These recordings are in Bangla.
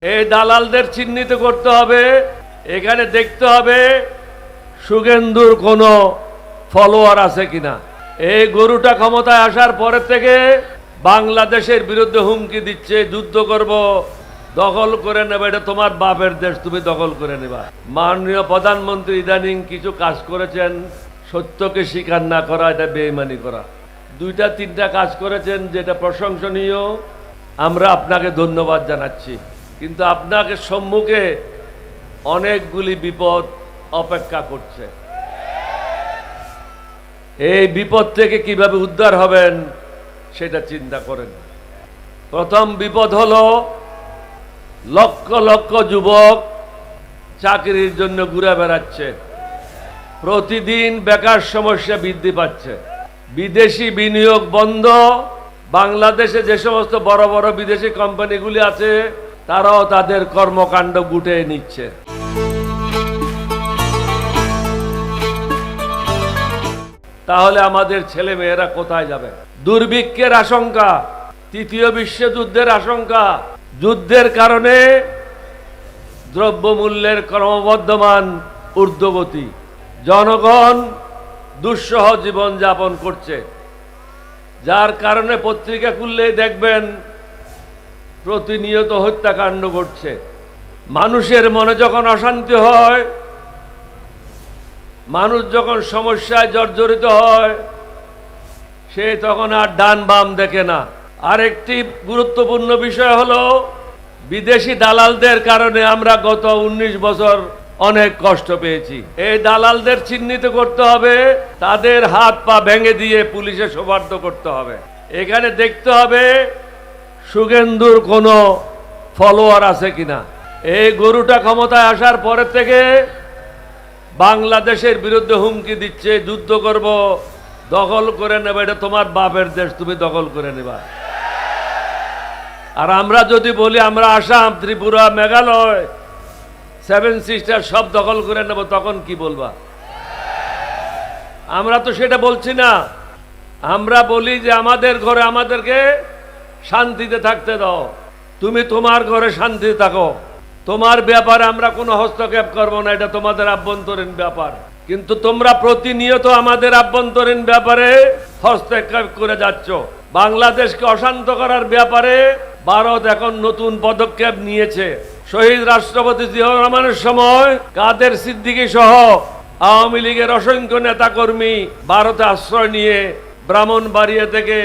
এই দালালদের চিহ্নিত করতে হবে। এখানে দেখতে হবে শুভেন্দুর কোনো ফলোয়ার আছে কিনা। এই গরুটা ক্ষমতায় আসার পরের থেকে বাংলাদেশের বিরুদ্ধে হুমকি দিচ্ছে, যুদ্ধ করব, দখল করে নেবে, এটা তোমার বাপের দেশ, তুমি দখল করে নেবা। মাননীয় প্রধানমন্ত্রী ইদানিং কিছু কাজ করেছেন, সত্যকে স্বীকার না করা এটা বেঈমানি করা। দুইটা তিনটা কাজ করেছেন যেটা প্রশংসনীয়, আমরা আপনাকে ধন্যবাদ জানাচ্ছি। কিন্তু আপনাকে সম্মুখে অনেকগুলি বিপদ অপেক্ষা করছে। এই বিপদ থেকে কিভাবে উদ্ধার হবেন সেটা চিন্তা করেন। প্রথম বিপদ হলো লক্ষ লক্ষ যুবক চাকরির জন্য ঘুরে বেড়াচ্ছে, প্রতিদিন বেকার সমস্যা বৃদ্ধি পাচ্ছে, বিদেশি বিনিয়োগ বন্ধ। বাংলাদেশে যে সমস্ত বড় বড় বিদেশি কোম্পানিগুলি আছে তারাও তাদের কর্মকাণ্ড গুটিয়ে নিচ্ছে। তাহলে আমাদের ছেলে মেয়েরা কোথায় যাবে? দুর্ভিক্ষের আশঙ্কা, তৃতীয় বিশ্বযুদ্ধের আশঙ্কা, যুদ্ধের কারণে দ্রব্যমূল্যের ক্রমবর্ধমান ঊর্ধ্বগতি, জনগণ দুঃসহ জীবন যাপন করছে, যার কারণে পত্রিকা খুললেই দেখবেন প্রতিনিয়ত হত্যাকাণ্ড ঘটছে। মানুষের মনে যখন অশান্তি হয়, মানুষ যখন সমস্যায় জর্জরিত হয়, সে তখন আর ডান বাম দেখে না। আরেকটি গুরুত্বপূর্ণ বিষয় হলো বিদেশি দালালদের কারণে আমরা গত 19 বছর অনেক কষ্ট পেয়েছি। এই দালালদের চিহ্নিত করতে হবে, তাদের হাত পা ভেঙে দিয়ে পুলিশে সোপর্দ করতে হবে। এখানে দেখতে হবে শুভেন্দুর কোনো ফলোয়ার আছে কিনা। এই গরুটা ক্ষমতায় আসার পরের থেকে বাংলাদেশের বিরুদ্ধে হুমকি দিচ্ছে, যুদ্ধ করব, দখল করে নেবে, এটা তোমার বাপের দেশ, তুমি দখল করে নেবা। আর আমরা যদি বলি আমরা আসাম, ত্রিপুরা, মেঘালয়, 7 সিস্টার সব দখল করে নেব, তখন কি বলবা? আমরা তো সেটা বলছি না। আমরা বলি যে আমাদের ঘরে আমাদেরকে শান্তিতে থাকতে দাও, তুমি তোমার ঘরে শান্তিতে থাকো, তোমার ব্যাপারে আমরা কোনো হস্তক্ষেপ করব না, এটা তোমাদের আভ্যন্তরীণ ব্যাপার। কিন্তু তোমরা প্রতিনিয়ত আমাদের আভ্যন্তরীণ ব্যাপারে হস্তক্ষেপ করে যাচ্ছ। বাংলাদেশকে অশান্ত করার ব্যাপারে ভারত এখন নতুন পদক্ষেপ নিয়েছে। শহীদ রাষ্ট্রপতি জিয়াউর রহমানের সময় কাদের সিদ্দিকী সহ আওয়ামী লীগের অসংখ্য নেতাকর্মী ভারতে আশ্রয় নিয়ে ব্রাহ্মণবাড়িয়া থেকে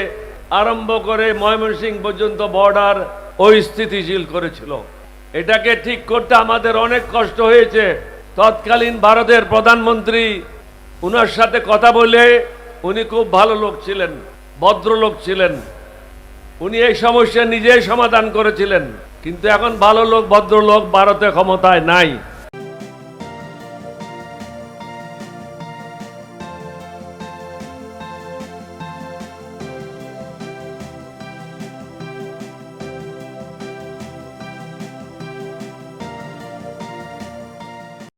আরম্ভ করে ময়মনসিংহ পর্যন্ত বর্ডার অস্থিতিশীল করেছিল। এটাকে ঠিক করতে আমাদের অনেক কষ্ট হয়েছে। তৎকালীন ভারতের প্রধানমন্ত্রী, উনার সাথে কথা বলে, উনি খুব ভালো লোক ছিলেন, ভদ্রলোক ছিলেন, উনি এই সমস্যা নিজেই সমাধান করেছিলেন। কিন্তু এখন ভালো লোক, ভদ্রলোক ভারতে ক্ষমতায় নাই।